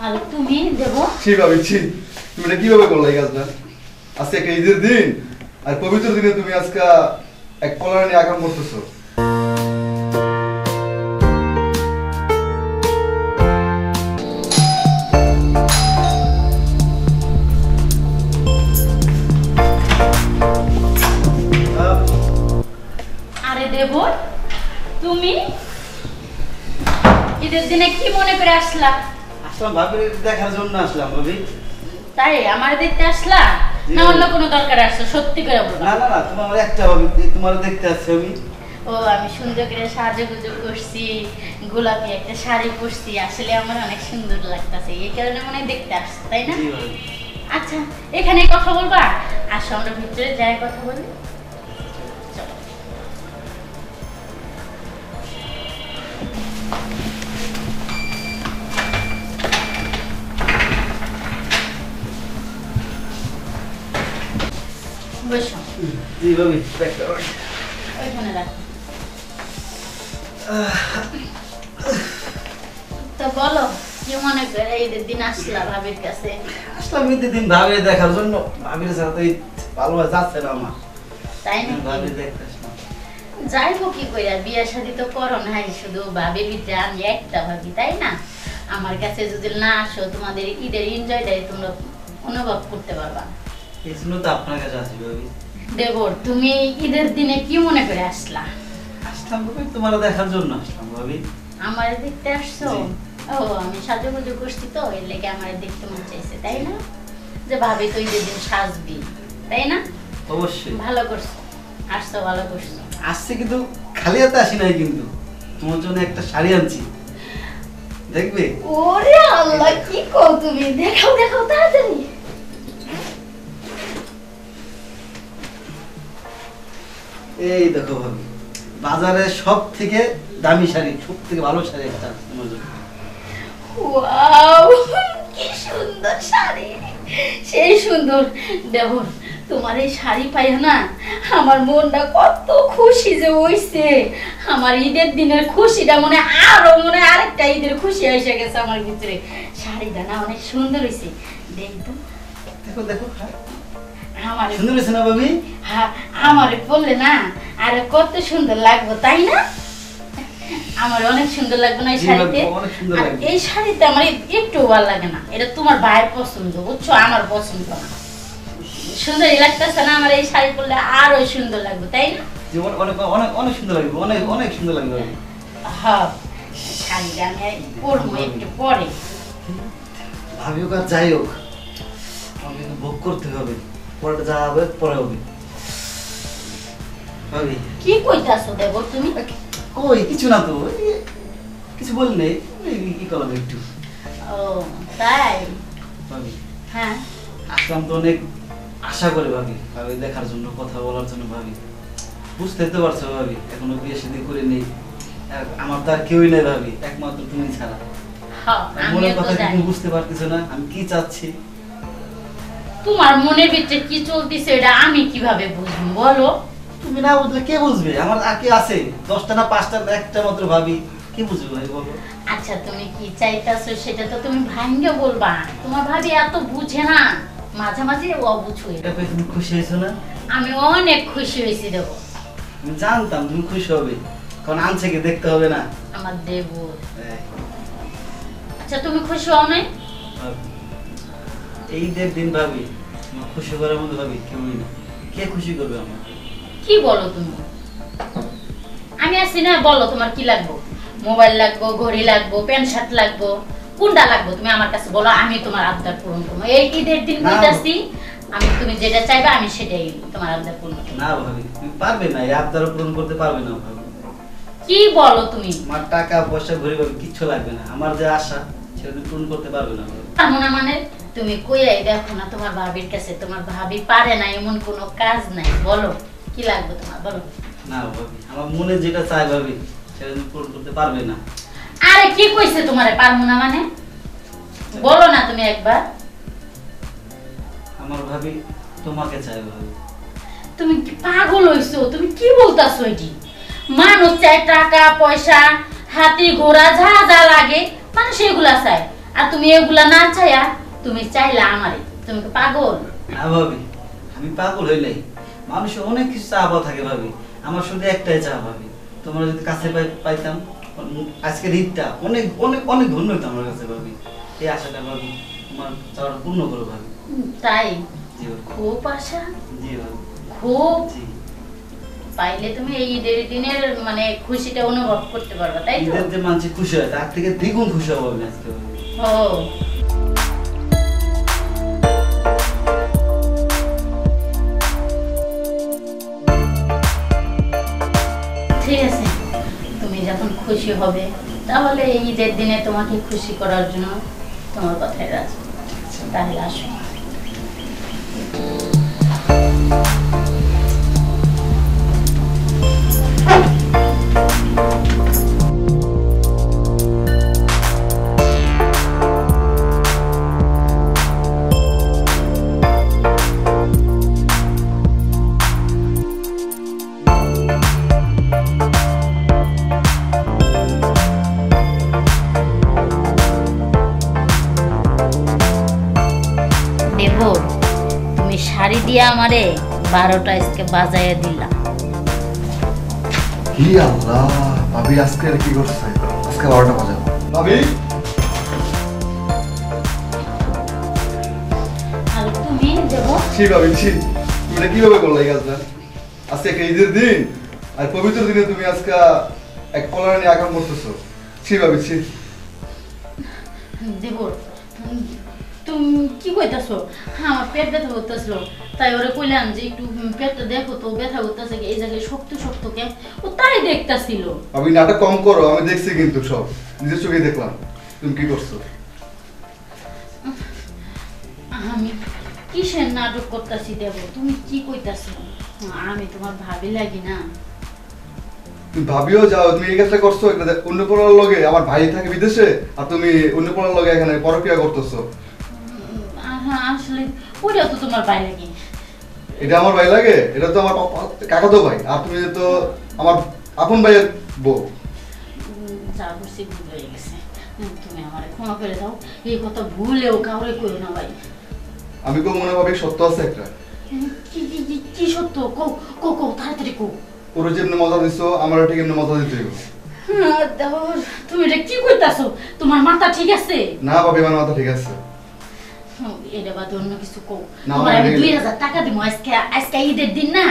আর তুমি দেবো ছি ভাবি ছি, তুমি এটা কিভাবে করলে এই কাজটা? আজকে একটা ঈদের দিন আর পবিত্র দিনে তুমি আজকে এক কলার নিয়ে আকাম করতেছো। আরে দেবো তুমি ঈদের দিনে কি মনে করে আসলা? আসলাম ভাবির দেখার জন্য আসলাম ভাবি। তাই আমার দেখতে আসলা না অন্য কোনো দরকার আসছো? সত্যি করে বলো। না না না, তোমার একটা ভাবি, তোমার দেখতে আসছি আমি। ও আমি সুন্দর করে সাজুগুজু করছি, গোলাপি একটা শাড়ি পরছি, আসলে আমার অনেক সুন্দর লাগতেছে, এই কারণে মনে হয় দেখতে আসছো, তাই না? জি ভাবি। আচ্ছা এখানে কথা বলবা, আসো আমরা ভিতরে যাই কথা বলি। চলো। বসো। জি ভাবি, একটা ওইখানে রাখো। তো বলো কি মনে করে ঈদের দিন আসলা ভাবির কাছে? আসলাম ঈদের দিন ভাবি দেখার জন্য। ভাবির সাথে ভালো যাচ্ছে না আমার, তাই নাকি? ভাবি দেখতে আসলাম। যাইবো কি কইরা, বিয়ে শাদী তো করো নাই, শুধু ভাবির ভিতরে আমি একটা ভাবি, তাই না? আমার কাছে যদি না আসো তোমাদের ঈদের এনজয়টাই তোমরা অনুভব করতে পারবা। এই জন্য তো আপনার কাছে আসি ভাবি। দেবর তুমি ঈদের দিনে কি মনে করে আসলা? আসলাম ভাবি তোমার দেখার জন্য আসলাম ভাবি। আমার দেখতে আসছো? জি। ও আমি সাজুগুজু করছি তো এর লেগে আমার দেখতে মন চাইছে, তাই না? যে ভাবি তো ঈদের দিন সাজবি, তাই না? অবশ্যই ভালো করছো, আসছো ভালো করছো। আসছে, কিন্তু খালি হাতে আসি নাই, কিন্তু তোমার জন্য একটা শাড়ি আনছি, দেখবে? ওরে আল্লাহ, কি কও তুমি? দেখাও দেখাও তাড়াতাড়ি। এই দেখো ভাবি, বাজারে সব থেকে দামি শাড়ি, সব থেকে ভালো শাড়ি একটা তোমার জন্য। ওয়াও, কি সুন্দর শাড়ি, সেই সুন্দর। দেখো তোমার এই শাড়ি পাইয়া না আমার মনটা কত খুশি যে হইছে। আমার ঈদের দিনের খুশিটা মনে আরো মনে আরেকটা ঈদের খুশি এসে গেছে আমার ভিতরে। শাড়িটা না অনেক সুন্দর হইছে, দেখ তো। দেখো দেখো, হ্যাঁ আমার সুন্দর হয়েছে না ভাবি? হ্যাঁ, আমারে বললে না আরে কত সুন্দর লাগবে, তাই না? আমার অনেক সুন্দর লাগবে না এই জি, শাড়িতে? অনেক সুন্দর আর লাগবে। এই শাড়িতে আমার একটু ভালো লাগে না, এটা তোমার ভাইয়ের পছন্দ, বুঝছো? আমার পছন্দ না। সুন্দরই লাগতেছে না? আমার এই শাড়ি পরলে আরো সুন্দর লাগবে, তাই না? জি, অনেক অনেক অনেক সুন্দর লাগবে, অনেক অনেক সুন্দর লাগবে ভাবি। হ্যাঁ, শাড়িটা আমি পরবো একটু পরে। ভাবি হোক আর যাই হোক, আমাকে কিন্তু ভোগ করতে হবে, পরে যা হবে পরে হবে ভাবি। কি কইতাছো দেব তুমি? কই কিছু না তো, এই কিছু বলি নেই, কি করলাম একটু ও তাই? ভাবি। হ্যাঁ আসলাম তো অনেক আশা করে ভাবি, ভাবি দেখার জন্য, কথা বলার জন্য ভাবি। বুঝতে তো পারছো ভাবি, এখনো বিয়ে শাদী করে নেই, আর আমার তো আর কেউই নেই ভাবি, একমাত্র তুমি ছাড়া। হ্যাঁ, মনের আমিও তো কথা জানি। তুমি বুঝতে পারতেছো না আমি কি চাচ্ছি। তোমার মনের ভিতরে কি চলতেছে এটা আমি কিভাবে বুঝবো বলো? তুমি না বুঝলে কে বুঝবে? আমার আর কি আছে, 10টা না 5টা না একটা মাত্র ভাবি, কি বুঝবে ভাই বলো? আচ্ছা তুমি কি চাইতাছো সেটা তো তুমি ভাঙ্গে বলবা, তোমার ভাবি এত বুঝে না, মাঝে মাঝে অবুঝ হয়ে। এটা পেয়ে তুমি খুশি হয়েছো না? আমি অনেক খুশি হয়েছি দেবো। আমি জানতাম তুমি খুশি হবে, কারণ আনছে কি দেখতে হবে না। আমার দেবো। এই, আচ্ছা তুমি খুশি হও নাই? ভাবি, এই দিন ভাবি আমার খুশি করার মতো ভাবি কেউই না। কে খুশি করবে আমার? কি বলো তুমি? আমি আছি না, বলো তোমার কি লাগবো? মোবাইল লাগবো, ঘড়ি লাগবো, প্যান্ট শার্ট লাগবো, কোনটা লাগবো তুমি আমার কাছে বলো, আমি তোমার আবদার পূরণ করবো। এই ঈদের দিন না। কইতাছি, আমি তুমি যেটা চাইবা আমি সেটাই তোমার আবদার পূরণ করবো। না ভাবি, তুমি পারবে না, এই আবদার পূরণ করতে পারবে না ভাবি। কি বলো তুমি? আমার টাকা পয়সা ঘুরে ভাবি কিচ্ছু লাগবে না, আমার যে আশা সেটা তুমি পূরণ করতে পারবে না ভাবি। পারবো না মানে? তুমি কইয়াই দেখো না তোমার ভাবির কাছে, তোমার ভাবি পারে না এমন কোনো কাজ নাই, বলো কি লাগবে তোমার বলো। না ভাবি, আমার মনে যেটা চাই ভাবি সেটা তুমি পূরণ করতে পারবে না। আরে কি কইছে তোমারে পারবো না মানে? বলো না তুমি একবার। আমার ভাবি তোমাকে চাই ভাবি। তুমি কি পাগল হইছো? তুমি কি বলতাছো এটি? মানুষ চায় টাকা পয়সা, হাতি ঘোড়া যা যা লাগে মানুষ এগুলা চায়, আর তুমি এগুলা না চাইয়া তুমি চাইলা আমারে, তুমি কি পাগল? না ভাবি, আমি পাগল হই নাই। মানুষের অনেক কিছু চাওয়া থাকে ভাবি, আমার শুধু একটাই চাওয়া ভাবি, তোমরা যদি কাছে পাইতাম আজকের ঈদটা অনেক অনেক অনেক ধন্য হইতো আমার কাছে ভাবি। এই আশাটা ভাবি তোমার চাওয়াটা পূর্ণ করো ভাবি। তাই? জি ভাবি। খুব আশা? জি ভাবি। খুব? জি। পাইলে তুমি এই ঈদের দিনের মানে খুশিটা অনুভব করতে পারবা, তাই তো? ঈদের যে মানুষ খুশি হয় তার থেকে দ্বিগুণ খুশি হবো আমি আজকে ভাবি। ও ঠিক আছে, তুমি যখন খুশি হবে তাহলে এই ঈদের দিনে তোমাকে খুশি করার জন্য তোমার কথাই রাজি। তাহলে আসো। দেবো, তুমি শাড়ি দিয়ে আমারে 12টা আজকে বাজাইয়া দিলা। কি আল্লাহ, ভাবি আজকে আর কি করছে? আজকে 12টা বাজাবো। ভাবি আর তুমি দেবো, ছি ভাবি ছি, তুমি এটা কিভাবে করলে এই কাজটা? আজকে একটা ঈদের দিন আর পবিত্র দিনে তুমি আজকে এক কলার নিয়ে আগাম করতেছো। ছি ভাবি ছি। দেবো তুমি কি কইতাছো? আমার পেট ব্যথা করতেছিল, তাই ওরে কইলাম যে একটু পেটটা দেখো তো, ব্যথা করতেছে এই জায়গায় শক্ত শক্ত কে, ও তাই দেখতাছিল। ভাবি নাটক কম করো, আমি দেখছি কিন্তু সব নিজের চোখে দেখলাম তুমি কি করছো। আমি কিসের নাটক করতেছি দেব? তুমি কি কইতাছো? আমি তোমার ভাবি লাগি না? তুমি ভাবিও যাও, তুমি এই কাজটা করছো অন্য পড়ার লগে, আমার ভাই থাকে বিদেশে আর তুমি অন্য পড়ার লগে এখানে পরক্রিয়া করতেছো। আসলে ওইটাও তো তোমার ভাই লাগি। এটা আমার ভাই লাগে? এটা তো আমার কাকাতো ভাই, আর তুমি তো আমার আপন ভাইয়ের বউ। যা করছি ভুল হয়ে গেছে, তুমি আমার ক্ষমা করে দাও। এই কথা ভুলেও কাউরে কইও না ভাই। আমি তো মনে ভাবি সত্য আছে একটা। কি সত্য? কো কো কো তাড়াতাড়ি কো। ওরা যেমনি মজা দিছো আমার ঠিক এমনি মজা দিতে হইব। তুমি এটা কি কইতাছো? তোমার মাথা ঠিক আছে? না ভাবি, আমার মাথা ঠিক আছে। এটা বাদে অন্য কিছু কো। না, তোমার আমি আমি 2000 টাকা দিব আজকে। আজকে ঈদের দিন না,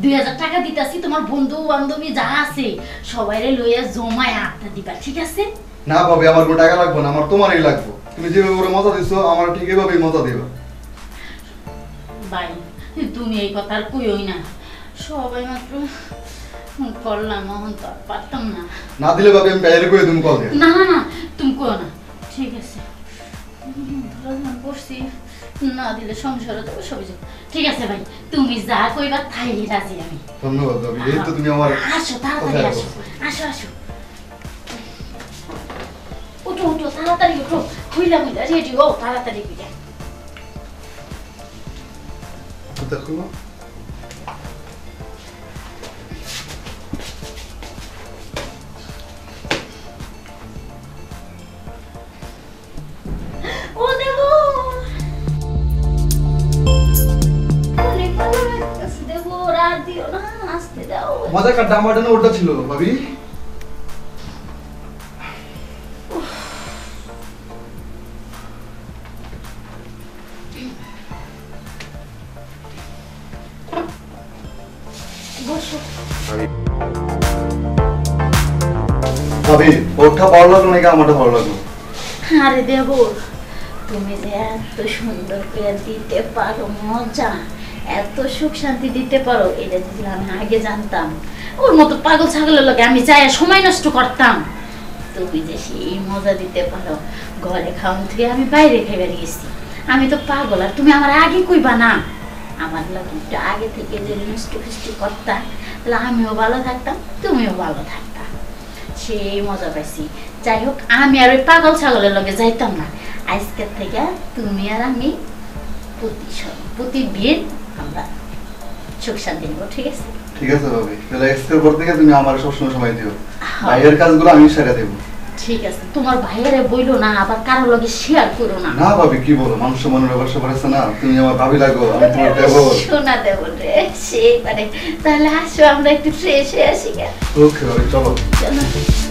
2000 টাকা দিতাছি। তোমার বন্ধু বান্ধবী যা আছে সবাইরে লইয়া জমায় আড্ডা দিবা, ঠিক আছে? না ভাবি, আমার কোনো টাকা লাগবে না, আমার তোমারই লাগবে। তুমি যেভাবে ওরা মজা দিছো আমার ঠিক এভাবেই মজা দিবা। ভাই তুমি এই কথা আর কইওই না, সবাই মাত্র করলাম, মহন তো আর পারতাম না। না দিলে ভাবি আমি বাইরে করে তুমি কল দিয়ে। না না না, তুমি কো না, ঠিক আছে? ধরলাম করছি, না দিলে সংসারে তো সবই যাবে। ঠিক আছে ভাই, তুমি যা কইবা তাই রাজি আমি। ধন্যবাদ ভাবি, এই তো তুমি আমার আসো তাড়াতাড়ি আসো, আসো আসো, উঠো উঠো তাড়াতাড়ি উঠো, খুইলা খুইলা রেডি হও তাড়াতাড়ি খুইলা। দেখো না ও দেবো, অনেক ভালো লাগতেছে দেবো, রাত দিও না, আসতে দাও। মজা কাটটা আমার জন্য ওটা ছিল ভাবি। বসো। ভাবি ওটা ভালো লাগলো নাকি আমারটা ভালো লাগলো? আরে দেবো, তুমি যে এত সুন্দর করে দিতে পারো মজা, এত সুখ শান্তি দিতে পারো, এটা যদি আমি আগে জানতাম, ওর মতো পাগল ছাগলের লোকে আমি যাই সময় নষ্ট করতাম। তুমি যে সেই মজা দিতে পারো, ঘরে খাওয়ান থেকে আমি বাইরে খেয়ে গেছি। আমি তো পাগল, আর তুমি আমার আগে কইবা না? আমার লোক একটু আগে থেকে যে মিষ্টি ফিষ্টি করতাম, তাহলে আমিও ভালো থাকতাম, তুমিও ভালো থাকতাম, সেই মজা পাইছি। যাই হোক, আমি আর ওই পাগল ছাগলের লগে যাইতাম না। আজকের থেকে তুমি আর আমি প্রতিদিন আমরা সুখ শান্তি নেবো, ঠিক আছে? ঠিক আছে ভাবি, তাহলে এক্সকের পর থেকে তুমি আমার সবসময় সময় দিও, বাইরের কাজগুলো আমি সেরে দেবো। ঠিক আছে, তোমার ভাইয়ারে বইলো না, আবার কারো লগে শেয়ার করো না। না ভাবি কি বলো, মানুষ মনের ব্যাপার স্যাপার আছে না, তুমি আমার ভাবি লাগো, আমি তোমার দেবর। শোনা দেব রে, সেই পারে। তাহলে আসো আমরা একটু ফ্রেশ হয়ে আসি। ওকে ভাবি চলো। চলো।